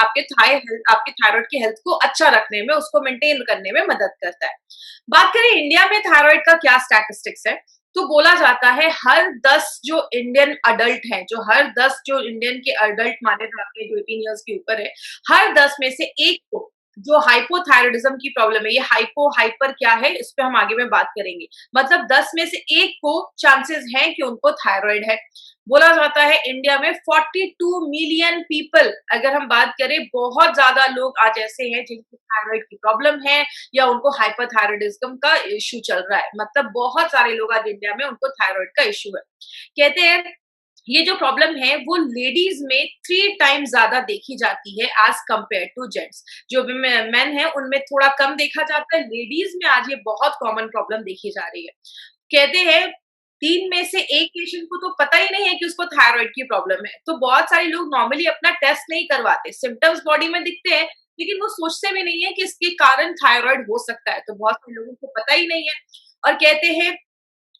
आपके थायराइड की हेल्थ को अच्छा रखने में, उसको मेंटेन करने में मदद करता है। बात करें इंडिया में थायराइड का क्या स्टैटिस्टिक्स है, तो बोला जाता है हर 10 जो इंडियन अडल्ट हैं, जो हर 10 जो इंडियन के अडल्ट माने जाते हैं जो 18 इयर्स के ऊपर है, हर 10 में से एक को जो हाइपोथायराइडिज्म की प्रॉब्लम है, ये हाइपर क्या है, इस पे हम आगे में बात करेंगे। मतलब 10 में से एक को चांसेस हैं कि उनको थायराइड है। बोला जाता है इंडिया में 42 मिलियन पीपल, अगर हम बात करें, बहुत ज्यादा लोग आज ऐसे हैं जिनको थायराइड की प्रॉब्लम है या उनको हाइपरथायराइडिज्म का इश्यू चल रहा है। मतलब बहुत सारे लोग आज इंडिया में उनको थायराइड का इश्यू है। कहते हैं ये जो प्रॉब्लम है वो लेडीज में 3 टाइम्स ज्यादा देखी जाती है एज कंपेयर टू जेंट्स। जो मेन है उनमें थोड़ा कम देखा जाता है, लेडीज में आज ये बहुत कॉमन प्रॉब्लम देखी जा रही है। कहते हैं 3 में से 1 पेशेंट को तो पता ही नहीं है कि उसको थायराइड की प्रॉब्लम है। तो बहुत सारे लोग नॉर्मली अपना टेस्ट नहीं करवाते, सिम्टम्स बॉडी में दिखते हैं लेकिन वो सोचते भी नहीं है कि इसके कारण थायराइड हो सकता है। तो बहुत सारे लोगों को पता ही नहीं है। और कहते हैं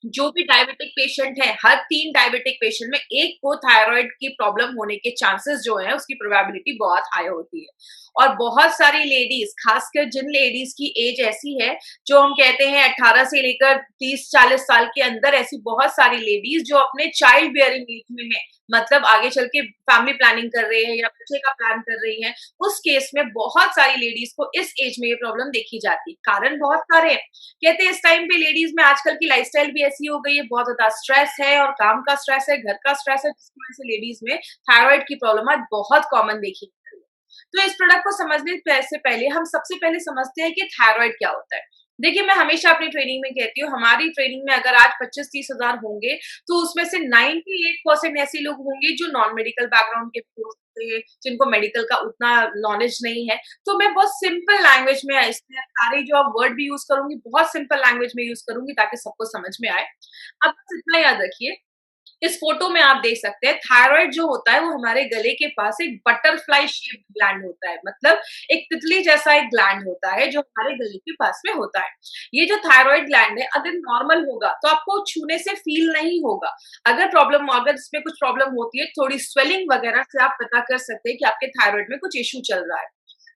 जो भी डायबिटिक पेशेंट है, हर 3 डायबिटिक पेशेंट में 1 को थायराइड की प्रॉब्लम होने के चांसेस जो है उसकी प्रोबेबिलिटी बहुत हाई होती है। और बहुत सारी लेडीज, खासकर जिन लेडीज की एज ऐसी है जो हम कहते हैं 18 से लेकर 30-40 साल के अंदर, ऐसी बहुत सारी लेडीज जो अपने चाइल्ड बियरिंग एज में है, मतलब आगे चल के फैमिली प्लानिंग कर रहे हैं या बच्चे का प्लान कर रही हैं, उस केस में बहुत सारी लेडीज को इस एज में ये प्रॉब्लम देखी जाती है। कारण बहुत सारे हैं। कहते हैं इस टाइम पे लेडीज में आजकल की लाइफस्टाइल भी ऐसी हो गई है, बहुत ज्यादा स्ट्रेस है और काम का स्ट्रेस है, घर का स्ट्रेस है, जिसकी वजह से लेडीज में थायराइड की प्रॉब्लम आज बहुत कॉमन देखी जा रही है। तो इस प्रोडक्ट को समझने से पहले हम सबसे पहले समझते हैं कि थायराइड क्या होता है। देखिए, मैं हमेशा अपनी ट्रेनिंग में कहती हूँ, हमारी ट्रेनिंग में अगर आज 25-30 हजार होंगे तो उसमें से 98% ऐसे लोग होंगे जो नॉन मेडिकल बैकग्राउंड के भी हो सकते हैं, जिनको मेडिकल का उतना नॉलेज नहीं है। तो मैं बहुत सिंपल लैंग्वेज में इसमें सारे जो आप वर्ड भी यूज करूंगी, बहुत सिंपल लैंग्वेज में यूज करूंगी ताकि सबको समझ में आए। अब बस इतना याद रखिए, इस फोटो में आप देख सकते हैं थायराइड जो होता है वो हमारे गले के पास एक बटरफ्लाई शेप्ड ग्लैंड होता है। मतलब एक तितली जैसा एक ग्लैंड होता है जो हमारे गले के पास में होता है। ये जो थायराइड ग्लैंड है अगर नॉर्मल होगा तो आपको छूने से फील नहीं होगा। अगर इसमें कुछ प्रॉब्लम होती है, थोड़ी स्वेलिंग वगैरह से आप पता कर सकते हैं कि आपके थायराइड में कुछ इश्यू चल रहा है।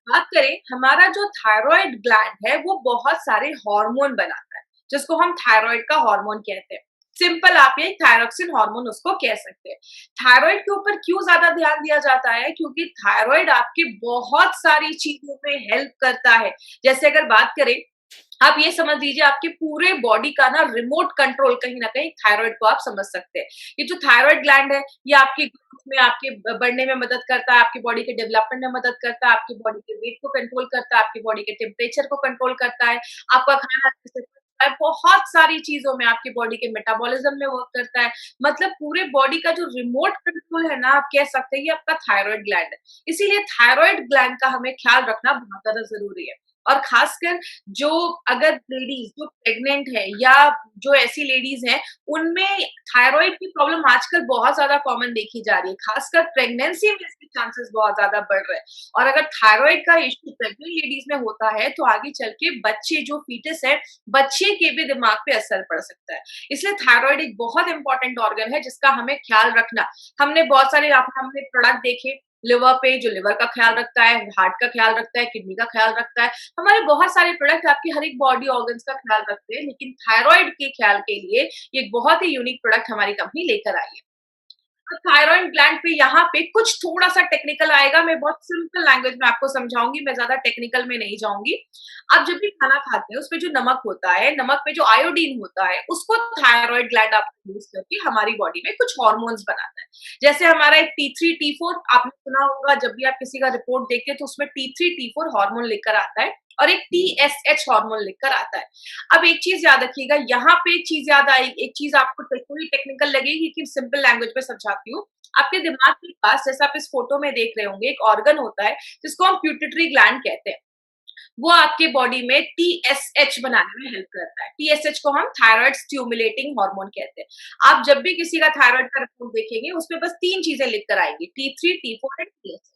बात करें, हमारा जो थायराइड ग्लैंड है वो बहुत सारे हार्मोन बनाता है, जिसको हम थायराइड का हार्मोन कहते हैं। सिंपल आप ये थायरोक्सिन हार्मोन उसको कह सकते हैं। थायराइड के ऊपर क्यों ज्यादा ध्यान दिया जाता है? क्योंकि थायराइड आपके बहुत सारी चीजों में हेल्प करता है। जैसे अगर बात करें, आप ये समझ लीजिए आपके पूरे बॉडी का ना रिमोट कंट्रोल कहीं ना कहीं थायराइड को आप समझ सकते हैं। ये जो थायराइड ग्लैंड है ये आपके ग्रोथ में, आपके बढ़ने में मदद करता है, आपकी बॉडी के डेवलपमेंट में मदद करता है, आपकी बॉडी के वेट को कंट्रोल करता है, आपकी बॉडी के टेम्परेचर को कंट्रोल करता है, आपका खाना अच्छे से पचता है, बहुत सारी चीजों में आपकी बॉडी के मेटाबॉलिज्म में वर्क करता है। मतलब पूरे बॉडी का जो रिमोट कंट्रोल है ना, आप कह सकते हैं ये आपका थायराइड ग्लैंड है। इसीलिए थायराइड ग्लैंड का हमें ख्याल रखना बहुत ज्यादा जरूरी है। और खासकर जो अगर लेडीज जो प्रेग्नेंट है या जो ऐसी लेडीज हैं उनमें थायराइड की प्रॉब्लम आजकल बहुत ज्यादा कॉमन देखी जा रही है। खासकर प्रेगनेंसी में इसके चांसेस बहुत ज्यादा बढ़ रहे हैं। और अगर थायराइड का इश्यू प्रेग्नेंट लेडीज में होता है तो आगे चल के बच्चे जो फीटस है, बच्चे के भी दिमाग पे असर पड़ सकता है। इसलिए थायराइड एक बहुत इंपॉर्टेंट ऑर्गन है जिसका हमें ख्याल रखना। हमने बहुत सारे हमने प्रोडक्ट देखे लिवर पे, जो लिवर का ख्याल रखता है, हार्ट का ख्याल रखता है, किडनी का ख्याल रखता है। हमारे बहुत सारे प्रोडक्ट आपकी हर एक बॉडी ऑर्गन्स का ख्याल रखते हैं, लेकिन थायराइड के ख्याल के लिए ये एक बहुत ही यूनिक प्रोडक्ट हमारी कंपनी लेकर आई है। थायराइड ग्लैंड पे यहाँ पे कुछ थोड़ा सा टेक्निकल आएगा, मैं बहुत सिंपल लैंग्वेज में आपको समझाऊंगी, मैं ज्यादा टेक्निकल में नहीं जाऊंगी। आप जब भी खाना खाते हैं उसमें जो नमक होता है, नमक में जो आयोडीन होता है, उसको थायराइड ग्लैंड आप यूज करके हमारी बॉडी में कुछ हॉर्मोन्स बनाता है। जैसे हमारा एक T3 T4 आपने सुना होगा, जब भी आप किसी का रिपोर्ट देखते हैं तो उसमें T3 T4 हार्मोन लिखकर आता है और एक TSH हार्मोन लिखकर आता है। अब एक चीज याद रखिएगा, यहाँ पे एक चीज याद आई, एक चीज आपको थोड़ी टेक्निकल लगेगी कि सिंपल लैंग्वेज में समझाती हूँ। आपके दिमाग के पास, जैसे आप इस फोटो में देख रहे होंगे, एक ऑर्गन होता है जिसको हम प्यूटिटरी ग्लैंड कहते हैं। वो आपके बॉडी में TSH बनाने में हेल्प करता है। TSH को हम थायराइड स्टिमुलेटिंग हार्मोन कहते हैं। आप जब भी किसी का थायराइड का रिपोर्ट देखेंगे उसमें बस 3 चीजें लिख कर आएंगी, T3 T4 एंड TSH।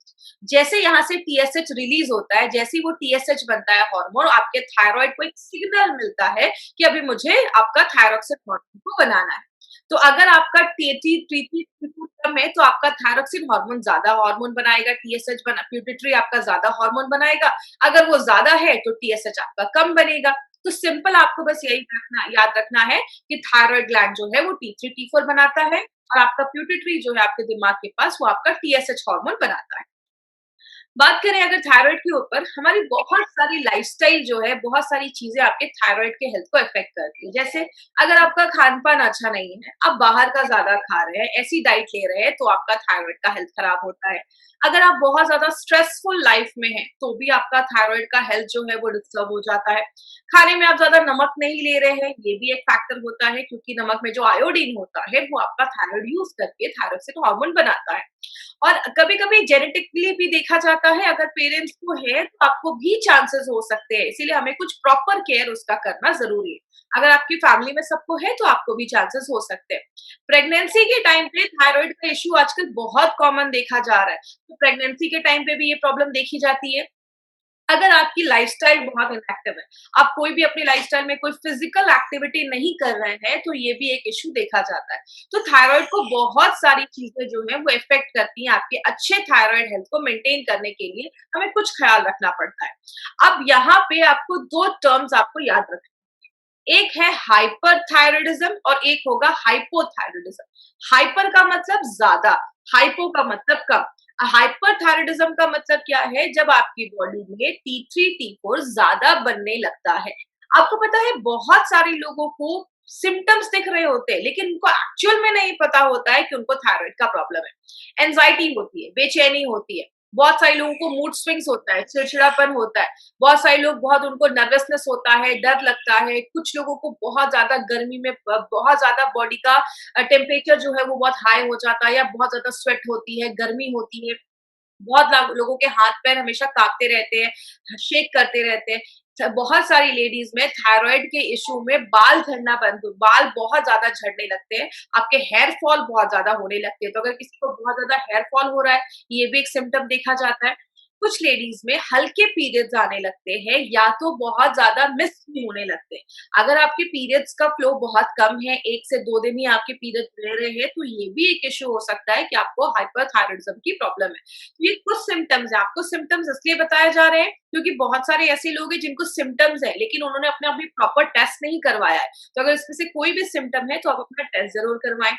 जैसे यहाँ से TSH रिलीज होता है, जैसे ही वो TSH बनता है हार्मोन, आपके थायराइड को एक सिग्नल मिलता है कि अभी मुझे आपका थायरॉक्सिन हार्मोन को बनाना है। तो अगर आपका टी कम है तो आपका थायरोक्सिन हार्मोन ज्यादा हार्मोन बनाएगा, टीएसएच बना प्यूटिटरी आपका ज्यादा हार्मोन बनाएगा। अगर वो ज्यादा है तो टीएसएच आपका कम बनेगा। तो सिंपल आपको बस यही याद रखना है कि थायराइड ग्लैंड जो है वो T3 T4 बनाता है और आपका प्यूटिटरी जो है आपके दिमाग के पास वो आपका टीएसएच हार्मोन बनाता है। बात करें अगर थायराइड के ऊपर, हमारी बहुत सारी लाइफस्टाइल जो है, बहुत सारी चीजें आपके थायराइड के हेल्थ को इफेक्ट करती है। जैसे अगर आपका खान पान अच्छा नहीं है, आप बाहर का ज्यादा खा रहे हैं, ऐसी डाइट ले रहे हैं, तो आपका थायराइड का हेल्थ खराब होता है। अगर आप बहुत ज्यादा स्ट्रेसफुल लाइफ में हैं, तो भी आपका थायराइड का हेल्थ जो है वो डिस्टर्ब हो जाता है। खाने में आप ज्यादा नमक नहीं ले रहे हैं, ये भी एक फैक्टर होता है, क्योंकि नमक में जो आयोडीन होता है वो आपका थायराइड यूज करके थायरोक्सिन हार्मोन बनाता है। और कभी-कभी जेनेटिकली भी देखा जाता है, अगर पेरेंट्स को है तो आपको भी चांसेस हो सकते हैं, इसीलिए हमें कुछ प्रॉपर केयर उसका करना जरूरी है। अगर आपकी फैमिली में सबको है तो आपको भी चांसेस हो सकते हैं। प्रेगनेंसी के टाइम पे थायराइड का इश्यू आजकल बहुत कॉमन देखा जा रहा है, तो प्रेगनेंसी के टाइम पे भी ये प्रॉब्लम देखी जाती है। अगर आपकी लाइफस्टाइल बहुत इनएक्टिव है, आप कोई भी अपनी लाइफस्टाइल में कोई फिजिकल एक्टिविटी नहीं कर रहे हैं, तो ये भी एक इश्यू देखा जाता है। तो थायराइड को बहुत सारी चीजें जो है वो इफेक्ट करती हैं। आपके अच्छे थायराइड हेल्थ को मेंटेन करने के लिए हमें कुछ ख्याल रखना पड़ता है। अब यहाँ पे आपको दो टर्म्स आपको याद रखने, एक है हाइपरथायराइडिज्म और एक होगा हाइपोथायराइडिज्म। हाइपर का मतलब ज्यादा, हाइपो का मतलब कम। हाइपरथायराइडिज्म का मतलब क्या है? जब आपकी बॉडी में T3 T4 ज्यादा बनने लगता है। आपको पता है बहुत सारे लोगों को सिम्टम्स दिख रहे होते हैं, लेकिन उनको एक्चुअल में नहीं पता होता है कि उनको थायराइड का प्रॉब्लम है। एंजाइटी होती है, बेचैनी होती है, बहुत सारे लोगों को मूड स्विंग्स होता है, चिड़चिड़ापन होता है, बहुत सारे लोग बहुत उनको नर्वसनेस होता है, डर लगता है, कुछ लोगों को बहुत ज्यादा गर्मी में बहुत ज्यादा बॉडी का टेम्परेचर जो है वो बहुत हाई हो जाता है, या बहुत ज्यादा स्वेट होती है, गर्मी होती है। बहुत लोगों के हाथ पैर हमेशा कांपते रहते हैं, शेक करते रहते हैं। बहुत सारी लेडीज में थायराइड के इश्यू में बाल झड़ना बंद, बाल बहुत ज्यादा झड़ने लगते हैं, आपके हेयर फॉल बहुत ज्यादा होने लगते हैं। तो अगर किसी को बहुत ज्यादा हेयर फॉल हो रहा है, ये भी एक सिम्टम देखा जाता है। कुछ लेडीज में हल्के पीरियड्स आने लगते हैं, या तो बहुत ज्यादा मिस भी होने लगते हैं। अगर आपके पीरियड्स का फ्लो बहुत कम है, 1 से 2 दिन ही आपके पीरियड्स रह रहे हैं, तो ये भी एक इश्यू हो सकता है कि आपको हाइपरथायराइडिज्म की प्रॉब्लम है। तो ये कुछ सिम्टम्स है, आपको सिम्टम्स इसलिए बताए जा रहे हैं क्योंकि बहुत सारे ऐसे लोग हैं जिनको सिम्टम्स है, लेकिन उन्होंने अपना अभी प्रॉपर टेस्ट नहीं करवाया है। तो अगर इसमें से कोई भी सिम्टम है तो आप अपना टेस्ट जरूर करवाएं।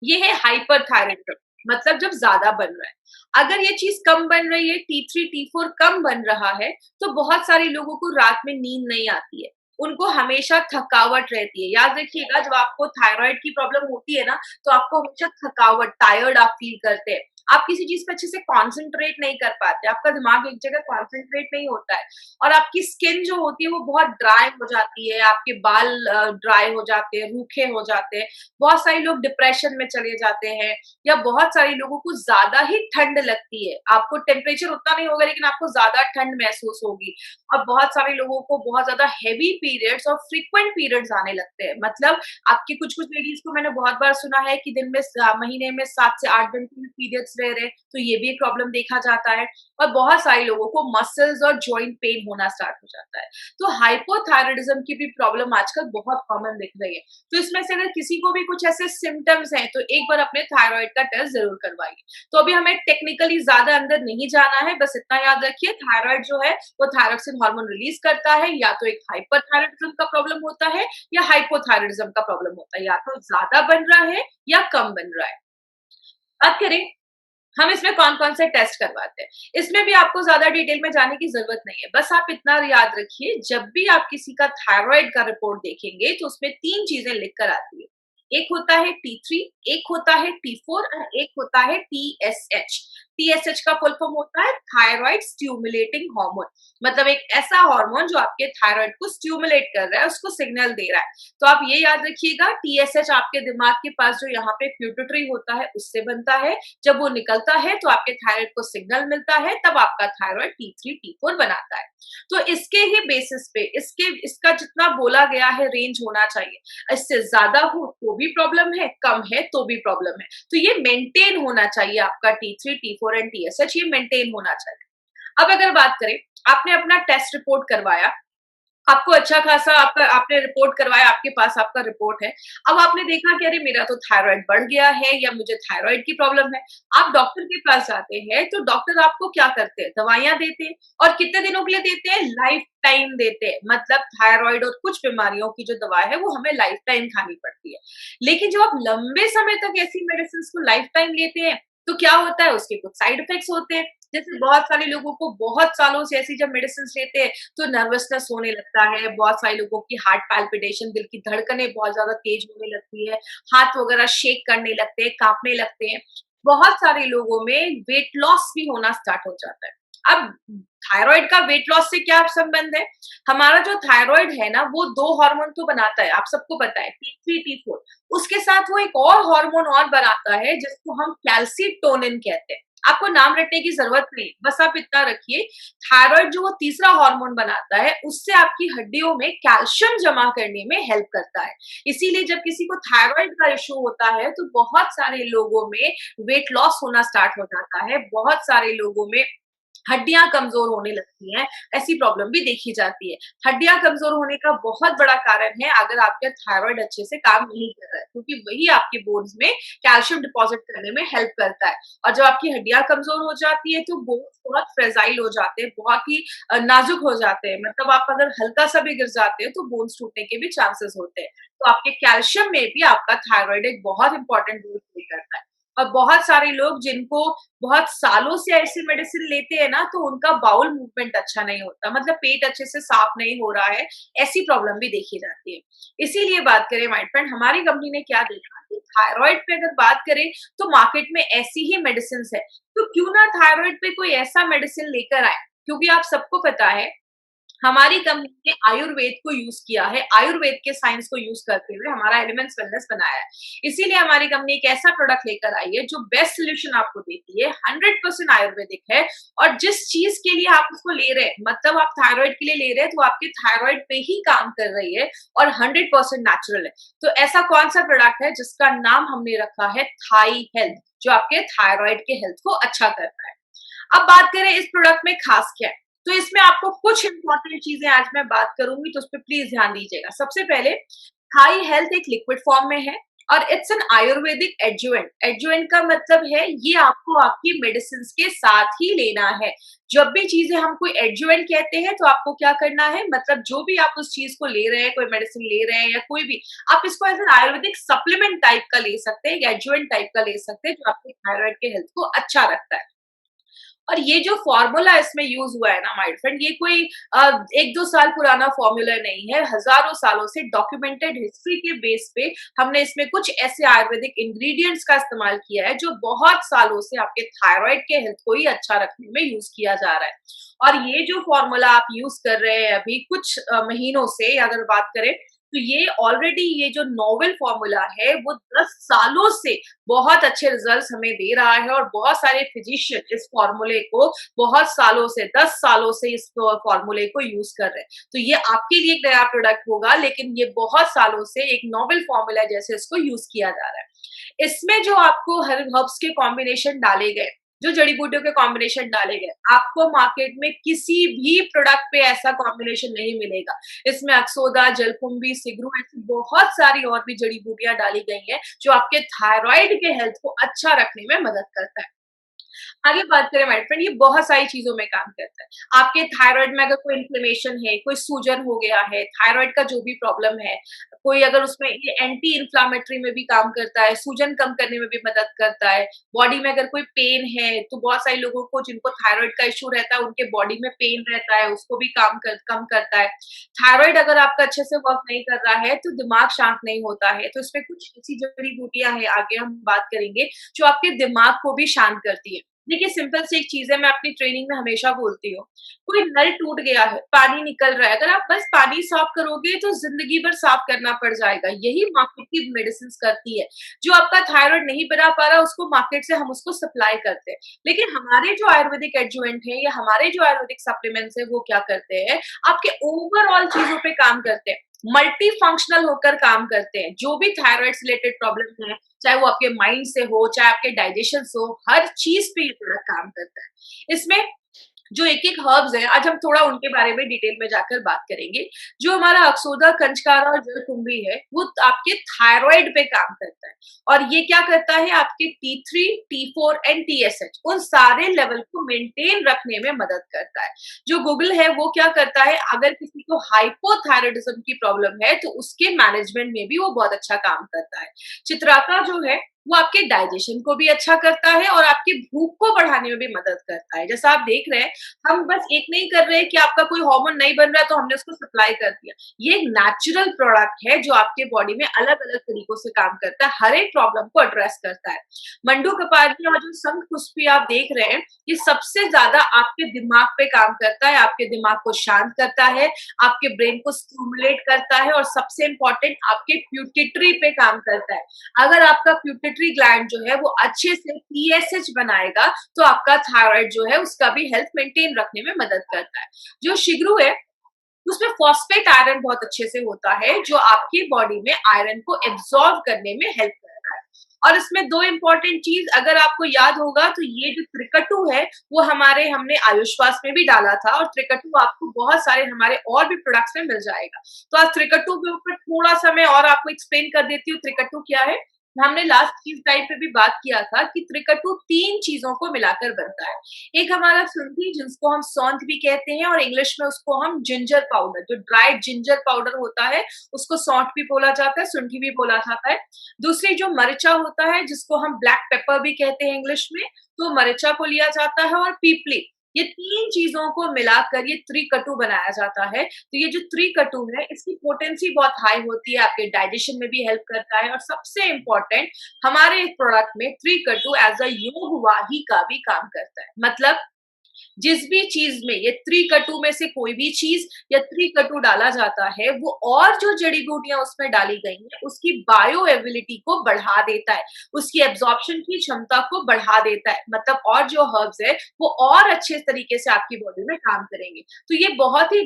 ये है हाइपरथायराइडिज्म, मतलब जब ज्यादा बन रहा है। अगर ये चीज कम बन रही है, T3 T4 कम बन रहा है, तो बहुत सारे लोगों को रात में नींद नहीं आती है, उनको हमेशा थकावट रहती है। याद रखिएगा, जब आपको थायराइड की प्रॉब्लम होती है ना, तो आपको हमेशा थकावट, टायर्ड आप फील करते हैं, आप किसी चीज पे अच्छे से कॉन्सेंट्रेट नहीं कर पाते, आपका दिमाग एक जगह कॉन्सेंट्रेट नहीं होता है, और आपकी स्किन जो होती है वो बहुत ड्राई हो जाती है, आपके बाल ड्राई हो जाते हैं, रूखे हो जाते हैं। बहुत सारे लोग डिप्रेशन में चले जाते हैं, या बहुत सारे लोगों को ज्यादा ही ठंड लगती है। आपको टेम्परेचर उतना नहीं होगा, लेकिन आपको ज्यादा ठंड महसूस होगी। और बहुत सारे लोगों को बहुत ज्यादा हैवी पीरियड्स और फ्रीक्वेंट पीरियड्स आने लगते हैं। मतलब आपके कुछ कुछ लेडीज को मैंने बहुत बार सुना है कि दिन में महीने में 7 से 8 दिन के पीरियड्स रह रहे, तो ये भी एक प्रॉब्लम देखा जाता है। और बहुत सारे लोगों को मसल्स और जॉइंट पेन होना स्टार्ट हो जाता है। तो हाइपोथायराइडिज्म की भी प्रॉब्लम आजकल बहुत कॉमन दिख रही है। तो इसमें से अगर किसी को भी कुछ ऐसे सिम्टम्स हैं, तो एक बार अपने थायराइड का टेस्ट जरूर करवाइए। तो अभी हमें टेक्निकली ज्यादा अंदर नहीं जाना है, बस इतना याद रखिए, थायराइड जो है वो थायरोक्सिन हार्मोन रिलीज करता है। या तो एक हाइपरथायराइडिज्म का प्रॉब्लम होता है, या हाइपोथायराइडिज्म का प्रॉब्लम होता है, या तो ज्यादा बन रहा है या कम बन रहा है। बात करें हम इसमें कौन-कौन से टेस्ट करवाते हैं। इसमें भी आपको ज़्यादा डिटेल में जाने की ज़रूरत नहीं है। बस आप इतना याद रखिए, जब भी आप किसी का थायराइड का रिपोर्ट देखेंगे, तो उसमें 3 चीज़ें लिख कर आती है। एक होता है T3, एक होता है T4 और एक होता है TSH। TSH का फुल फॉर्म होता है थायराइड स्टिमुलेटिंग हार्मोन। मतलब एक ऐसा हार्मोन जो आपके थायराइड को स्टिमुलेट कर रहा है, उसको सिग्नल दे रहा है। तो आप ये याद रखिएगा, TSH आपके दिमाग के पास जो यहाँ पे प्यूपिट्री होता है, उससे बनता है। जब वो निकलता है तो आपके थायराइड को सिग्नल मिलता है, तब आपका थायराइड T3 T4 बनाता है। तो इसके ही बेसिस पे इसका जितना बोला गया है रेंज होना चाहिए। इससे ज्यादा हो तो भी प्रॉब्लम है, कम है तो भी प्रॉब्लम है। तो ये मेंटेन होना चाहिए, आपका T3 T4 एंड TSH ये मेंटेन होना चाहिए। अब अगर बात करें, आपने अपना टेस्ट रिपोर्ट करवाया, आपको अच्छा खासा आपका आपने रिपोर्ट करवाया, आपके पास आपका रिपोर्ट है। अब आपने देखा कि अरे मेरा तो थायराइड बढ़ गया है या मुझे थायराइड की प्रॉब्लम है। आप डॉक्टर के पास जाते हैं तो डॉक्टर आपको क्या करते हैं? दवाइयाँ देते हैं और कितने दिनों के लिए देते हैं? लाइफ टाइम देते हैं। मतलब थायराइड और कुछ बीमारियों की जो दवा है वो हमें लाइफ टाइम खानी पड़ती है। लेकिन जब आप लंबे समय तक ऐसी मेडिसिन्स को लाइफ टाइम लेते हैं, तो क्या होता है? उसके कुछ साइड इफेक्ट्स होते हैं। जैसे बहुत सारे लोगों को बहुत सालों से ऐसी जब मेडिसिन्स लेते हैं तो नर्वसनेस होने लगता है, बहुत सारे लोगों की हार्ट पैल्पिटेशन, दिल की धड़कनें बहुत ज़्यादा तेज होने लगती है, हाथ वगैरह शेक करने लगते हैं, काँपने लगते हैं। बहुत सारे लोगों में वेट लॉस भी होना स्टार्ट हो जाता है। अब थायराइड का वेट लॉस से क्या संबंध है? हमारा जो थायराइड है ना, वो 2 हार्मोन तो बनाता है, आप सबको पता है, T3, T4। उसके साथ वो एक और हार्मोन और बनाता है जिसको हम कैल्सीटोनिन कहते हैं। आपको नाम रटने की ज़रूरत नहीं, बस आप इतना रखिए, थायराइड जो वो तीसरा हार्मोन बनाता है, उससे आपकी हड्डियों में कैल्शियम जमा करने में हेल्प करता है। इसीलिए जब किसी को थायराइड का इश्यू होता है, तो बहुत सारे लोगों में वेट लॉस होना स्टार्ट हो जाता है, बहुत सारे लोगों में हड्डियाँ कमज़ोर होने लगती हैं, ऐसी प्रॉब्लम भी देखी जाती है। हड्डियाँ कमज़ोर होने का बहुत बड़ा कारण है अगर आपका थायराइड अच्छे से काम नहीं कर रहा है, क्योंकि वही आपके बोन्स में कैल्शियम डिपॉज़िट करने में हेल्प करता है। और जब आपकी हड्डियाँ कमज़ोर हो जाती है तो बोन्स बहुत फ्रेजाइल हो जाते हैं, बहुत ही नाज़ुक हो जाते हैं। मतलब आप अगर हल्का-सा भी गिर जाते हो तो बोन्स टूटने के भी चांसेस होते हैं। तो आपके कैल्शियम में भी आपका थायराइड एक बहुत इम्पोर्टेंट रोल प्ले करता है। और बहुत सारे लोग जिनको बहुत सालों से ऐसी मेडिसिन लेते हैं ना, तो उनका बाउल मूवमेंट अच्छा नहीं होता, मतलब पेट अच्छे से साफ नहीं हो रहा है, ऐसी प्रॉब्लम भी देखी जाती है। इसीलिए बात करें माय फ्रेंड, हमारी कंपनी ने क्या देखा कि थायराइड पे अगर बात करें तो मार्केट में ऐसी ही मेडिसिन्स है, तो क्यों ना थायराइड पे कोई ऐसा मेडिसिन लेकर आए, क्योंकि आप सबको पता है हमारी कंपनी ने आयुर्वेद को यूज़ किया है, आयुर्वेद के साइंस को यूज़ करते हुए हमारा एलिमेंट्स वेलनेस बनाया है। इसीलिए हमारी कंपनी एक ऐसा प्रोडक्ट लेकर आई है जो बेस्ट सॉल्यूशन आपको देती है, 100% आयुर्वेदिक है और जिस चीज़ के लिए आप उसको ले रहे हैं, मतलब आप थायराइड के लिए ले रहे हैं तो आपके थायराइड पे ही काम कर रही है और 100% नेचुरल है। तो ऐसा कौन-सा प्रोडक्ट है जिसका नाम हमने रखा है थाई हेल्थ, जो आपके थायराइड के हेल्थ को अच्छा करता है। अब बात करें इस प्रोडक्ट में खास क्या है, तो इसमें आपको कुछ इंपॉर्टेंट चीजें आज मैं बात करूंगी तो उस पर प्लीज ध्यान दीजिएगा। सबसे पहले, थाई हेल्थ एक लिक्विड फॉर्म में है और it's an Ayurvedic adjuvant. Adjuvant का मतलब है ये आपको आपकी मेडिसिन के साथ ही लेना है। जब भी चीजें हम कोई एडजुवेंट कहते हैं तो आपको क्या करना है, मतलब जो भी आप उस चीज को ले रहे हैं, कोई मेडिसिन ले रहे हैं या कोई भी, आप इसको as an Ayurvedic supplement type का ले सकते हैं या एडजुवेंट टाइप का ले सकते हैं जो आपके थायराइड के हेल्थ को अच्छा रखता है। और ये जो फॉर्मूला इसमें यूज हुआ है ना माय फ्रेंड, ये कोई 1-2 साल पुराना फॉर्मूला नहीं है, हजारों सालों से डॉक्यूमेंटेड हिस्ट्री के बेस पे हमने इसमें कुछ ऐसे आयुर्वेदिक इंग्रेडिएंट्स का इस्तेमाल किया है जो बहुत सालों से आपके थायराइड के हेल्थ को ही अच्छा रखने में यूज किया जा रहा है। और ये जो फॉर्मूला आप यूज कर रहे हैं अभी कुछ महीनों से अगर बात करें, तो ये ऑलरेडी ये जो नोवेल फॉर्मूला है वो 10 सालों से बहुत अच्छे रिजल्ट्स हमें दे रहा है और बहुत सारे फिजिशियन इस फॉर्मूले को बहुत सालों से 10 सालों से इस फॉर्मूले को यूज कर रहे हैं। तो ये आपके लिए एक नया प्रोडक्ट होगा, लेकिन ये बहुत सालों से एक नोवेल फॉर्मूला जैसे इसको यूज किया जा रहा है। इसमें जो आपको हर्ब्स के कॉम्बिनेशन डाले गए, जो जड़ी बूटियों के कॉम्बिनेशन डाले गए, आपको मार्केट में किसी भी प्रोडक्ट पे ऐसा कॉम्बिनेशन नहीं मिलेगा। इसमें अक्सोदा, जलकुंभी, सिगरू ऐसी बहुत सारी और भी जड़ी बूटियां डाली गई हैं जो आपके थायराइड के हेल्थ को अच्छा रखने में मदद करता है। आगे बात करें माय फ्रेंड, ये बहुत सारी चीजों में काम करता है। आपके थायराइड में अगर कोई इन्फ्लेमेशन है, कोई सूजन हो गया है, थायराइड का जो भी प्रॉब्लम है, कोई अगर उसमें ये एंटी इन्फ्लामेटरी में भी काम करता है, सूजन कम करने में भी मदद करता है। बॉडी में अगर कोई पेन है, तो बहुत सारे लोगों को जिनको थायराइड का इश्यू रहता है, उनके बॉडी में पेन रहता है, उसको भी कम करता है। थायराइड अगर आपका अच्छे से वर्क नहीं कर रहा है, तो दिमाग शांत नहीं होता है। तो इसमें कुछ ऐसी जड़ी बूटियां हैं, आगे हम बात करेंगे, जो आपके दिमाग को भी शांत करती है। देखिए सिंपल सी एक चीज़ है, मैं अपनी ट्रेनिंग में हमेशा बोलती हूँ, कोई नल टूट गया है, पानी निकल रहा है, अगर आप बस पानी साफ करोगे तो ज़िंदगी भर साफ करना पड़ जाएगा। यही मार्केट की मेडिसिन्स करती है। जो आपका थायराइड नहीं बना पा रहा उसको मार्केट से हम उसको सप्लाई करते हैं। लेकिन हमारे जो आयुर्वेदिक एडजुवेंट है या हमारे जो आयुर्वेदिक सप्लीमेंट्स है वो क्या करते हैं, आपके ओवरऑल चीज़ों पे काम करते हैं। मल्टी फंक्शनल होकर काम करते हैं। जो भी थायराइड से रिलेटेड प्रॉब्लम है, चाहे वो आपके माइंड से हो, चाहे आपके डाइजेशन से हो, हर चीज़ पे ये प्रोडक्ट काम करता है। इसमें जो एक-एक हर्ब्स हैं, आज हम थोड़ा उनके बारे में डिटेल में जाकर बात करेंगे। जो हमारा अक्सोदा, कंचकारा और जलकुंभी है, वो आपके थायरॉइड पे काम करता है और ये क्या करता है आपके T3, T4 एंड TSH उन सारे लेवल को मेंटेन रखने में मदद करता है। जो गूगल है वो क्या करता है, अगर किसी को हाइपोथायरायडिज्म की प्रॉब्लम है तो उसके मैनेजमेंट में भी वो बहुत अच्छा काम करता है। चित्राका जो है वो आपके डाइजेशन को भी अच्छा करता है और आपकी भूख को बढ़ाने में भी मदद करता है। जैसा आप देख रहे हैं, हम बस एक नहीं कर रहे कि आपका कोई हार्मोन नहीं बन रहा है तो हमने उसको सप्लाई कर दिया। ये एक नेचुरल प्रोडक्ट है जो आपके बॉडी में अलग-अलग तरीकों से काम करता है, हर एक प्रॉब्लम को एड्रेस करता है। मंडू कपाली और जो शंख पुष्पी आप देख रहे हैं, ये सबसे ज्यादा आपके दिमाग पे काम करता है, आपके दिमाग को शांत करता है, आपके ब्रेन को स्टिमुलेट करता है और सबसे इंपॉर्टेंट आपके प्यूटिटरी पे काम करता है। अगर आपका प्यूटिटरी ग्लैंड जो है वो अच्छे से टीएसएच बनाएगा तो आपका थायराइड जो है उसका भी हेल्थ मेंटेन रखने में मदद करता है। जो शिगरू है उसमें फॉस्फेट आयरन बहुत अच्छे से होता है जो आपकी बॉडी में आयरन को एब्सॉर्ब करने में हेल्प करता है। और इसमें दो इंपॉर्टेंट चीज अगर आपको याद होगा तो ये जो त्रिकटु है वो हमारे हमने आयुष्वास में भी डाला था और त्रिकटु आपको बहुत सारे हमारे और भी प्रोडक्ट्स में मिल जाएगा। तो आज त्रिकटु के ऊपर थोड़ा सा मैं और आपको एक्सप्लेन कर देती हूँ त्रिकटु क्या है। हमने लास्ट चीज टाइप पे भी बात किया था कि त्रिकटु तीन चीजों को मिलाकर बनता है। एक हमारा सुंठी जिसको हम सौंठ भी कहते हैं और इंग्लिश में उसको हम जिंजर पाउडर, जो ड्राइड जिंजर पाउडर होता है उसको सौंठ भी बोला जाता है, सुंठी भी बोला जाता है। दूसरी जो मरिचा होता है जिसको हम ब्लैक पेपर भी कहते हैं इंग्लिश में, तो मरिचा को लिया जाता है और पीपली। ये तीन चीजों को मिलाकर ये त्रिकटु बनाया जाता है। तो ये जो त्रिकटु है इसकी पोटेंसी बहुत हाई होती है, आपके डाइजेशन में भी हेल्प करता है और सबसे इम्पोर्टेंट हमारे इस प्रोडक्ट में त्रिकटु एज अ योग वाही का भी काम करता है। मतलब जिस भी चीज में ये त्रिकटु में से कोई भी चीज या त्रिकटु डाला जाता है वो और जो जड़ी बूटियां उसमें डाली गई हैं उसकी बायो एबिलिटी को बढ़ा देता है, उसकी एब्जॉर्प्शन की क्षमता को बढ़ा देता है। मतलब और जो हर्ब्स है वो और अच्छे तरीके से आपकी बॉडी में काम करेंगे। तो ये बहुत ही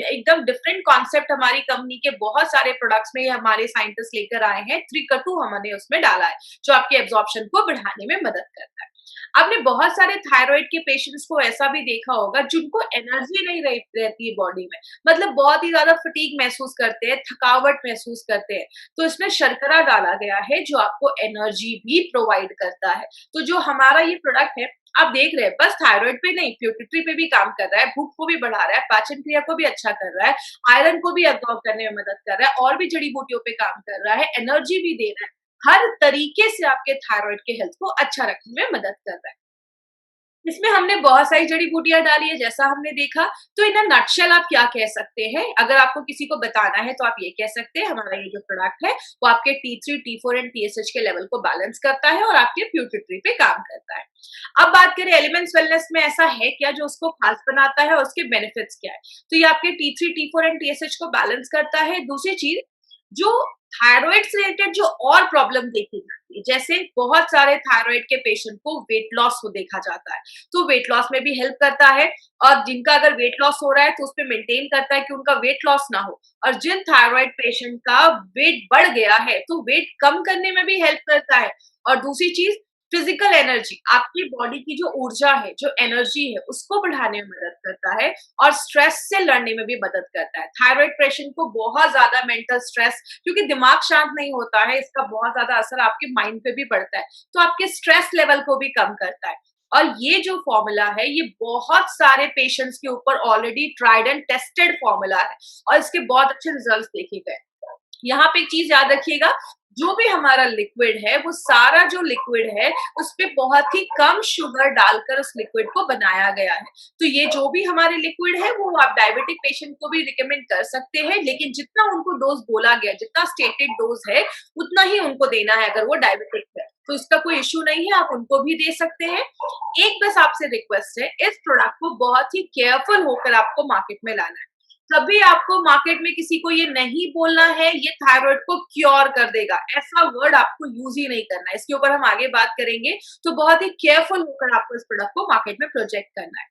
एकदम डिफरेंट कॉन्सेप्ट हमारी कंपनी के बहुत सारे प्रोडक्ट्स में हमारे साइंटिस्ट लेकर आए हैं। त्रिकटु हमने उसमें डाला है जो आपके एब्जॉर्प्शन को बढ़ाने में मदद करता है। आपने बहुत सारे थायराइड के पेशेंट्स को ऐसा भी देखा होगा जिनको एनर्जी नहीं रहती है बॉडी में, मतलब बहुत ही ज्यादा फटीग महसूस करते हैं, थकावट महसूस करते हैं। तो इसमें शर्करा डाला गया है जो आपको एनर्जी भी प्रोवाइड करता है। तो जो हमारा ये प्रोडक्ट है आप देख रहे हैं बस थायराइड पे नहीं, प्यूटिटरी पे भी काम कर रहा है, भूख को भी बढ़ा रहा है, पाचन क्रिया को भी अच्छा कर रहा है, आयरन को भी एब्जॉर्ब करने में मदद कर रहा है और भी जड़ी बूटियों पे काम कर रहा है, एनर्जी भी दे रहा है। हर तरीके से आपके थायराइड के हेल्थ को अच्छा रखने में मदद कर रहा है। इसमें हमने बहुत सारी जड़ी बूटियां डाली है जैसा हमने देखा। तो इन अ नटशेल आप क्या कह सकते हैं, अगर आपको किसी को बताना है तो आप ये कह सकते हैं हमारा ये जो प्रोडक्ट है वो आपके T3, T4 एंड TSH के लेवल को बैलेंस करता है और आपके प्यूटिटरी पे काम करता है। अब बात करें एलिमेंट्स वेलनेस में ऐसा है क्या जो उसको खास बनाता है और उसके बेनिफिट्स क्या है। तो ये आपके T3, T4 एंड TSH को बैलेंस करता है। दूसरी चीज जो थायराइड से रिलेटेड जो और प्रॉब्लम देखी जाती है, जैसे बहुत सारे थायराइड के पेशेंट को वेट लॉस को देखा जाता है, तो वेट लॉस में भी हेल्प करता है। और जिनका अगर वेट लॉस हो रहा है तो उस पर मेंटेन करता है कि उनका वेट लॉस ना हो। और जिन थायराइड पेशेंट का वेट बढ़ गया है तो वेट कम करने में भी हेल्प करता है। और दूसरी चीज फिजिकल एनर्जी, आपकी बॉडी की जो ऊर्जा है, जो एनर्जी है उसको बढ़ाने में मदद करता है और स्ट्रेस से लड़ने में भी मदद करता है। थायराइड पेशेंट को बहुत ज्यादा मेंटल स्ट्रेस, क्योंकि दिमाग शांत नहीं होता है, इसका बहुत ज्यादा असर आपके माइंड पे भी पड़ता है, तो आपके स्ट्रेस लेवल को भी कम करता है। और ये जो फॉर्मूला है ये बहुत सारे पेशेंट्स के ऊपर already tried and tested formula है और इसके बहुत अच्छे रिजल्ट देखे गए। यहाँ पे एक चीज याद रखिएगा, जो भी हमारा लिक्विड है वो सारा जो लिक्विड है उस पे बहुत ही कम शुगर डालकर उस लिक्विड को बनाया गया है। तो ये जो भी हमारे लिक्विड है वो आप डायबिटिक पेशेंट को भी रिकमेंड कर सकते हैं, लेकिन जितना उनको डोज बोला गया, जितना स्टेटेड डोज है उतना ही उनको देना है अगर वो डायबिटिक है। तो इसका कोई इश्यू नहीं है, आप उनको भी दे सकते हैं। एक बस आपसे रिक्वेस्ट है, इस प्रोडक्ट को बहुत ही केयरफुल होकर आपको मार्केट में लाना है। कभी आपको मार्केट में किसी को ये नहीं बोलना है ये थायराइड को क्योर कर देगा, ऐसा वर्ड आपको यूज ही नहीं करना है। इसके ऊपर हम आगे बात करेंगे। तो बहुत ही केयरफुल होकर आपको इस प्रोडक्ट को मार्केट में प्रोजेक्ट करना है।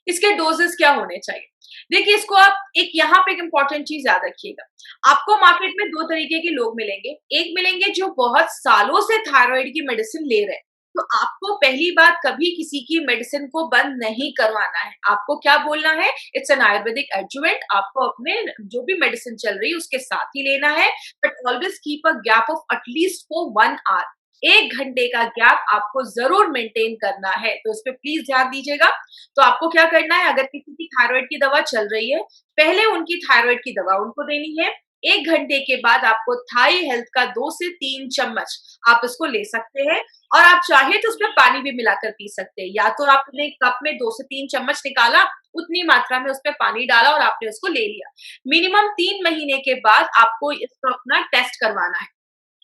इसके डोजेस क्या होने चाहिए, देखिए इसको आप एक यहाँ पे एक इंपॉर्टेंट चीज याद रखिएगा। आपको मार्केट में दो तरीके के लोग मिलेंगे, एक मिलेंगे जो बहुत सालों से थायराइड की मेडिसिन ले रहे हैं तो आपको पहली बात कभी किसी की मेडिसिन को बंद नहीं करवाना है। आपको क्या बोलना है, इट्स एन आयुर्वेदिक एडजुवेंट, आपको अपने जो भी मेडिसिन चल रही है उसके साथ ही लेना है, but always keep a gap of at least for 1 hour. 1 घंटे का गैप आपको जरूर मेंटेन करना है, तो इस पे प्लीज ध्यान दीजिएगा। तो आपको क्या करना है, अगर किसी की थायराइड की दवा चल रही है, पहले उनकी थायराइड की दवा उनको देनी है। 1 घंटे के बाद आपको थाई हेल्थ का 2 से 3 चम्मच आप इसको ले सकते हैं, और आप चाहे तो उसमें पानी भी मिलाकर पी सकते हैं। या तो आपने कप में 2 से 3 चम्मच निकाला, उतनी मात्रा में उसमें पानी डाला और आपने उसको ले लिया। मिनिमम 3 महीने के बाद आपको इसको अपना टेस्ट करवाना है।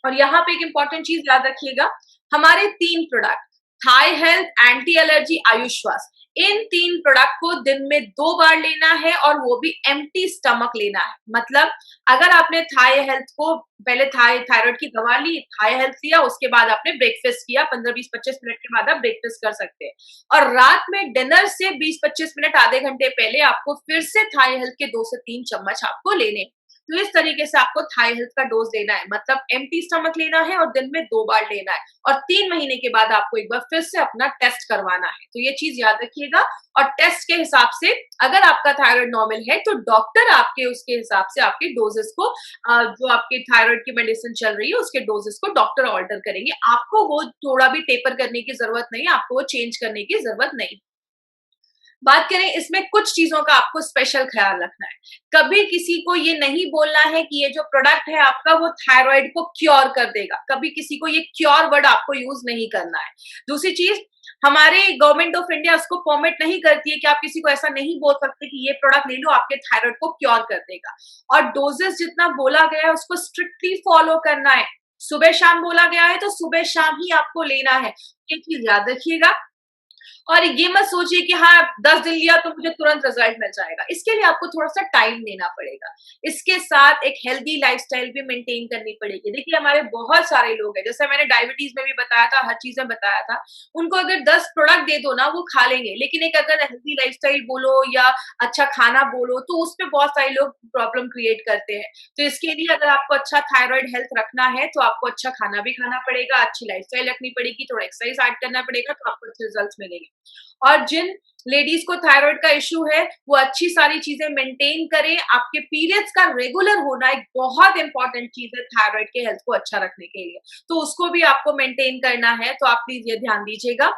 और यहाँ पे एक इंपॉर्टेंट चीज याद रखिएगा, हमारे 3 product, Thai Health, anti allergy, Ayushwas, इन 3 प्रोडक्ट को दिन में 2 बार लेना है, और वो भी एम्प्टी स्टमक लेना है। मतलब अगर आपने थाई हेल्थ को पहले थायराइड की दवा ली, थाई हेल्थ लिया, उसके बाद आपने ब्रेकफास्ट किया, 15-20-25 मिनट के बाद आप ब्रेकफास्ट कर सकते हैं, और रात में डिनर से 20-25 मिनट आधे घंटे पहले आपको फिर से थाई हेल्थ के 2 से 3 चम्मच आपको लेने हैं। तो इस तरीके से आपको थाई हेल्थ का डोज लेना है, मतलब एम्प्टी स्टमक लेना है और दिन में 2 बार लेना है, और 3 महीने के बाद आपको एक बार फिर से अपना टेस्ट करवाना है। तो ये चीज याद रखिएगा। और टेस्ट के हिसाब से अगर आपका थायराइड नॉर्मल है तो डॉक्टर आपके उसके हिसाब से आपके डोजेस को, जो आपकी थायराइड की मेडिसिन चल रही है उसके डोजेस को डॉक्टर ऑल्टर करेंगे। आपको वो थोड़ा भी टेपर करने की जरूरत नहीं है, आपको वो चेंज करने की जरूरत नहीं। बात करें इसमें कुछ चीजों का आपको स्पेशल ख्याल रखना है। कभी किसी को ये नहीं बोलना है कि ये जो प्रोडक्ट है आपका वो थायराइड को क्योर कर देगा। कभी किसी को ये क्योर वर्ड आपको यूज नहीं करना है। दूसरी चीज, हमारे गवर्नमेंट ऑफ इंडिया उसको परमिट नहीं करती है कि आप किसी को ऐसा नहीं बोल सकते कि ये प्रोडक्ट ले लो आपके थायराइड को क्योर कर देगा। और डोजेस जितना बोला गया है उसको स्ट्रिक्टली फॉलो करना है। सुबह शाम बोला गया है तो सुबह शाम ही आपको लेना है, ये चीज याद रखिएगा। और ये मत सोचिए कि हाँ 10 दिन लिया तो मुझे तुरंत रिजल्ट मिल जाएगा, इसके लिए आपको थोड़ा सा टाइम देना पड़ेगा। इसके साथ एक हेल्दी लाइफस्टाइल भी मेंटेन करनी पड़ेगी। देखिए हमारे बहुत सारे लोग हैं, जैसे मैंने डायबिटीज में भी बताया था, हर चीज में बताया था, उनको अगर 10 प्रोडक्ट दे दो ना वो खा लेंगे, लेकिन एक अगर हेल्दी लाइफस्टाइल बोलो या अच्छा खाना बोलो तो उसपे बहुत सारे लोग प्रॉब्लम क्रिएट करते हैं। तो इसके लिए अगर आपको अच्छा थायराइड हेल्थ रखना है तो आपको अच्छा खाना भी खाना पड़ेगा, अच्छी लाइफस्टाइल रखनी पड़ेगी, थोड़ा एक्सरसाइज ऐड करना पड़ेगा, तो आपको अच्छे रिजल्ट मिलेंगे। और जिन लेडीज को थायराइड का इश्यू है वो अच्छी सारी चीजें मेंटेन करें। आपके पीरियड्स का रेगुलर होना एक बहुत इंपॉर्टेंट चीज है थायराइड के हेल्थ को अच्छा रखने के लिए, तो उसको भी आपको मेंटेन करना है, तो आप प्लीज ये ध्यान दीजिएगा।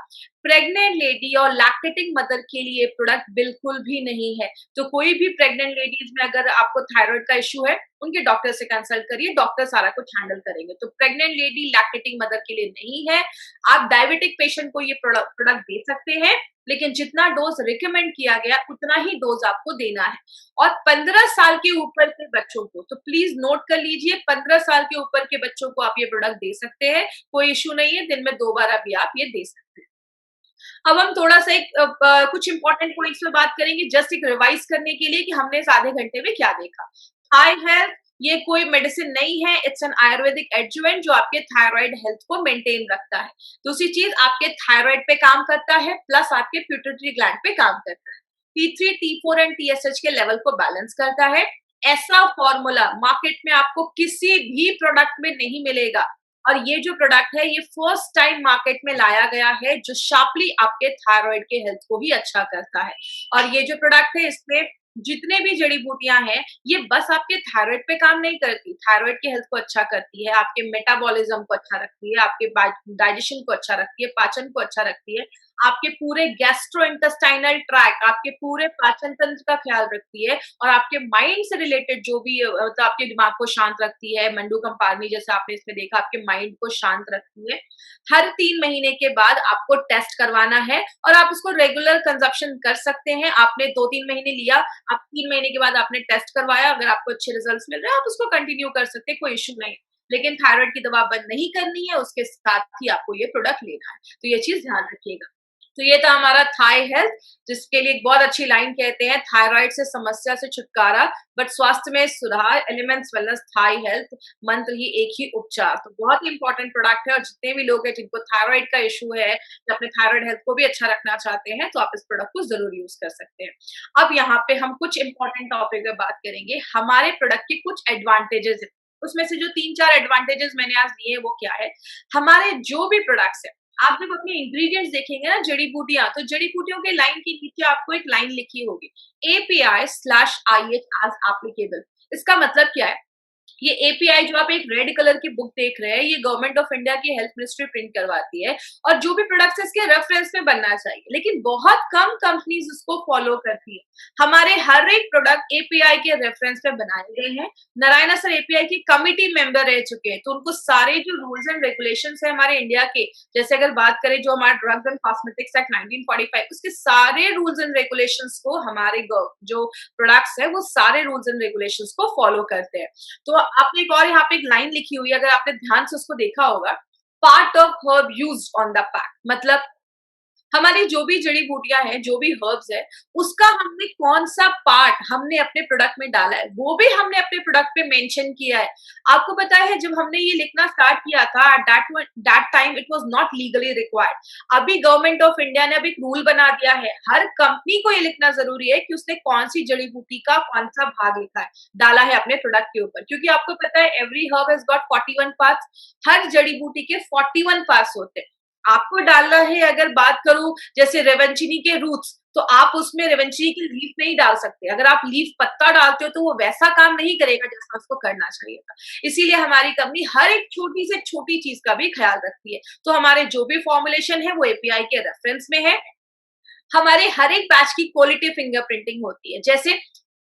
प्रेग्नेंट लेडी और लैक्टेटिंग मदर के लिए प्रोडक्ट बिल्कुल भी नहीं है। तो कोई भी प्रेग्नेंट लेडीज में अगर आपको थायराइड का इश्यू है उनके डॉक्टर से कंसल्ट करिए, डॉक्टर सारा कुछ हैंडल करेंगे। तो प्रेग्नेंट लेडी लैक्टेटिंग मदर के लिए नहीं है। आप डायबिटिक पेशेंट को ये प्रोडक्ट दे सकते हैं, लेकिन जितना डोज रिकमेंड किया गया उतना ही डोज आपको देना है। और 15 साल के ऊपर के बच्चों को तो प्लीज नोट कर लीजिए, 15 साल के ऊपर के बच्चों को आप ये प्रोडक्ट दे सकते हैं, कोई इश्यू नहीं है, दिन में 2 बार अभी आप ये दे सकते हैं। अब हम थोड़ा सा कुछ इंपॉर्टेंट पॉइंट्स पे बात करेंगे, जस्ट एक रिवाइज करने के लिए कि हमने इस आधे घंटे में क्या देखा। थाई हेल्थ ये कोई मेडिसिन नहीं है, इट्स एन आयुर्वेदिक एडजुवेंट जो आपके थायराइड हेल्थ को मेंटेन रखता है। दूसरी चीज, आपके थायराइड पे काम करता है, प्लस आपके प्यूटरी ग्लैंड पे काम करता है। T3, T4 एंड TSH के लेवल को बैलेंस करता है। ऐसा फॉर्मूला मार्केट में आपको किसी भी प्रोडक्ट में नहीं मिलेगा, और ये जो प्रोडक्ट है ये फर्स्ट टाइम मार्केट में लाया गया है, जो शार्पली आपके थायराइड के हेल्थ को भी अच्छा करता है। और ये जो प्रोडक्ट है इसमें जितने भी जड़ी बूटियां हैं ये बस आपके थायराइड पे काम नहीं करती, थायराइड के हेल्थ को अच्छा करती है, आपके मेटाबॉलिज्म को अच्छा रखती है, आपके डाइजेशन को अच्छा रखती है, पाचन को अच्छा रखती है, आपके पूरे गैस्ट्रो इंटेस्टाइनल ट्रैक, आपके पूरे पाचन तंत्र का ख्याल रखती है, और आपके माइंड से रिलेटेड जो भी तो आपके दिमाग को शांत रखती है। मंडू कंपारनी जैसे आपने इसमें देखा, आपके माइंड को शांत रखती है। हर 3 महीने के बाद आपको टेस्ट करवाना है, और आप उसको रेगुलर कंजप्शन कर सकते हैं। आपने 2-3 महीने लिया, आप 3 महीने के बाद आपने टेस्ट करवाया, अगर आपको अच्छे रिजल्ट्स मिल रहे हैं आप उसको कंटिन्यू कर सकते हैं, कोई इश्यू नहीं। लेकिन थायराइड की दवा बंद नहीं करनी है, उसके साथ ही आपको ये प्रोडक्ट लेना है, तो ये चीज ध्यान रखिएगा। तो ये था हमारा थाई हेल्थ, जिसके लिए एक बहुत अच्छी लाइन कहते हैं, थायराइड से समस्या से छुटकारा बट स्वास्थ्य में सुधार, एलिमेंट्स वेलनेस थाई हेल्थ, मंत्र ही एक ही उपचार। तो बहुत ही इंपॉर्टेंट प्रोडक्ट है, और जितने भी लोग हैं जिनको थायराइड का इशू है या अपने थायराइड हेल्थ को भी अच्छा रखना चाहते हैं तो आप इस प्रोडक्ट को जरूर यूज कर सकते हैं। अब यहाँ पे हम कुछ इंपॉर्टेंट टॉपिक पे बात करेंगे, हमारे प्रोडक्ट के कुछ एडवांटेजेस है। उसमें से जो 3-4 एडवांटेजेस मैंने आज दिए वो क्या है, हमारे जो भी प्रोडक्ट्स है आप जब अपने इंग्रेडिएंट्स देखेंगे ना जड़ी बूटियां, तो जड़ी बूटियों के लाइन के नीचे आपको एक लाइन लिखी होगी, API/IH एज एप्लीकेबल। इसका मतलब क्या है? ये एपीआई जो आप एक रेड कलर की बुक देख रहे हैं, ये गवर्नमेंट ऑफ इंडिया की हेल्थ मिनिस्ट्री प्रिंट करवाती है, और जो भी प्रोडक्ट्स इसके रेफरेंस में बनना चाहिए, लेकिन बहुत कम कंपनीज इसको फॉलो करती है। हमारे हर एक प्रोडक्ट एपीआई के रेफरेंस पे बनाए गए हैं। नारायणा सर एपीआई की कमिटी मेंबर रह चुके हैं, तो उनको सारे जो रूल्स एंड रेगुलेशंस है हमारे इंडिया के, जैसे अगर बात करें जो हमारा ड्रग्स एंड कॉस्मेटिक्स एक्ट 1945, उसके सारे रूल्स एंड रेगुलेशंस को हमारे जो प्रोडक्ट्स है वो सारे रूल्स एंड रेगुलेशंस को फॉलो करते हैं। तो आपने एक और यहाँ पे एक लाइन लिखी हुई है, अगर आपने ध्यान से उसको देखा होगा, part of herb used on the pack, मतलब हमारी जो भी जड़ी बूटियां हैं, जो भी हर्ब्स है, उसका हमने कौन सा पार्ट हमने अपने प्रोडक्ट में डाला है, वो भी हमने अपने प्रोडक्ट पे मेंशन किया है। आपको पता है जब हमने ये लिखना स्टार्ट किया था, that time it was not legally required. अभी गवर्नमेंट ऑफ इंडिया ने अब एक रूल बना दिया है, हर कंपनी को ये लिखना जरूरी है कि उसने कौन सी जड़ी बूटी का कौन सा भाग लिखा है, डाला है अपने प्रोडक्ट के ऊपर, क्योंकि आपको पता है every herb has got 41 parts, हर जड़ी बूटी के 41 पार्ट्स होते हैं। आपको डालना है, अगर बात करूं जैसे रेवंचिनी के रूट्स, तो आप उसमें रेवंचिनी की लीफ नहीं डाल सकते। अगर आप लीफ पत्ता डालते हो तो वो वैसा काम नहीं करेगा जैसा उसको करना चाहिए था। इसीलिए हमारी कंपनी हर एक छोटी से छोटी चीज का भी ख्याल रखती है। तो हमारे जो भी फॉर्मुलेशन है वो एपीआई के रेफरेंस में है। हमारे हर एक बैच की क्वालिटी फिंगरप्रिंटिंग होती है। जैसे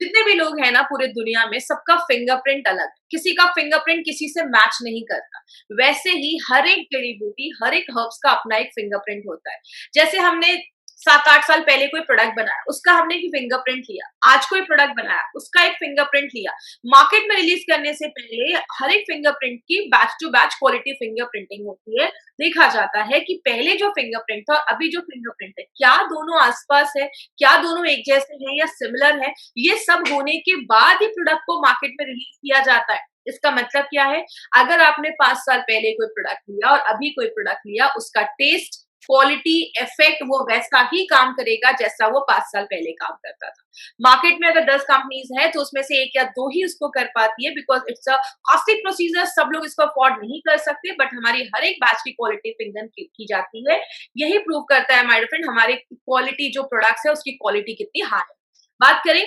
जितने भी लोग हैं ना पूरे दुनिया में, सबका फिंगरप्रिंट अलग है, किसी का फिंगरप्रिंट किसी से मैच नहीं करता। वैसे ही हर एक जड़ी बूटी, हर एक हर्ब्स का अपना एक फिंगरप्रिंट होता है। जैसे हमने 7-8 साल पहले कोई प्रोडक्ट बनाया, उसका हमने एक फिंगरप्रिंट लिया। आज कोई प्रोडक्ट बनाया, उसका एक फिंगरप्रिंट लिया। मार्केट में रिलीज करने से पहले हर एक फिंगरप्रिंट की batch to batch quality fingerprinting होती है। देखा जाता है कि पहले जो फिंगरप्रिंट था, अभी जो फिंगरप्रिंट है, क्या दोनों आसपास है, क्या दोनों एक जैसे हैं या सिमिलर है। ये सब होने के बाद ही प्रोडक्ट को मार्केट में रिलीज किया जाता है। इसका मतलब क्या है? अगर आपने 5 साल पहले कोई प्रोडक्ट लिया और अभी कोई प्रोडक्ट लिया, उसका टेस्ट, क्वालिटी, इफेक्ट वो वैसा ही काम करेगा जैसा वो 5 साल पहले काम करता था। मार्केट में अगर 10 कंपनीज है तो उसमें से 1 या 2 ही उसको कर पाती है, because it's a costly procedure, सब लोग इसको अफोर्ड नहीं कर सकते। बट हमारी हर एक बैच की क्वालिटी फिंगर की जाती है। यही प्रूव करता है माय फ्रेंड, हमारी क्वालिटी जो प्रोडक्ट्स है उसकी क्वालिटी कितनी हाई है। बात करें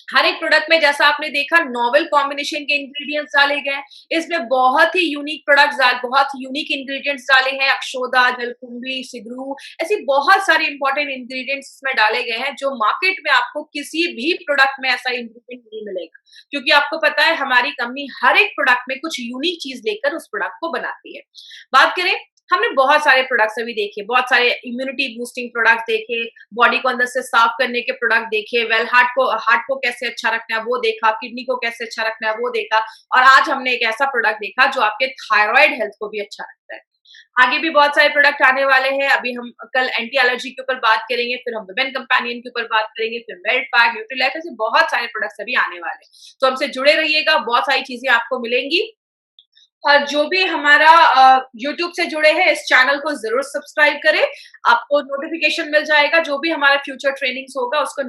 हर एक प्रोडक्ट में, जैसा आपने देखा, नोवेल कॉम्बिनेशन के इंग्रेडिएंट्स डाले गए। इसमें बहुत ही यूनिक प्रोडक्ट्स, बहुत यूनिक इंग्रेडिएंट्स डाले हैं। अक्षोदा, जलकुंभी, सिगरू, ऐसी बहुत सारे इंपॉर्टेंट इंग्रेडिएंट्स इसमें डाले गए हैं जो मार्केट में आपको किसी भी प्रोडक्ट में ऐसा इंग्रेडिएंट नहीं मिलेगा। क्योंकि आपको पता है हमारी कंपनी हर एक प्रोडक्ट में कुछ यूनिक चीज लेकर उस प्रोडक्ट को बनाती है। बात करें, हमने बहुत सारे प्रोडक्ट्स अभी देखे, बहुत सारे इम्यूनिटी बूस्टिंग प्रोडक्ट देखे, बॉडी को अंदर से साफ करने के प्रोडक्ट देखे, वेल हार्ट को कैसे अच्छा रखना है वो देखा, किडनी को कैसे अच्छा रखना है वो देखा, और आज हमने एक ऐसा प्रोडक्ट देखा जो आपके थायराइड हेल्थ को भी अच्छा रखता है। आगे भी बहुत सारे प्रोडक्ट आने वाले हैं। अभी हम कल एंटी एलर्जी के ऊपर बात करेंगे, फिर हम वुमेन कंपेनियन के ऊपर बात करेंगे, फिर मेल्ट पैक, न्यूट्रीलाइफ, ऐसे बहुत सारे प्रोडक्ट्स अभी आने वाले हैं। तो हमसे जुड़े रहिएगा, बहुत सारी चीजें आपको मिलेंगी। और जो भी हमारा यूट्यूब से जुड़े हैं, इस चैनल को जरूर सब्सक्राइब करें, आपको नोटिफिकेशन मिल जाएगा। जो भी हमारा फ्यूचर ट्रेनिंग्स होगा उसको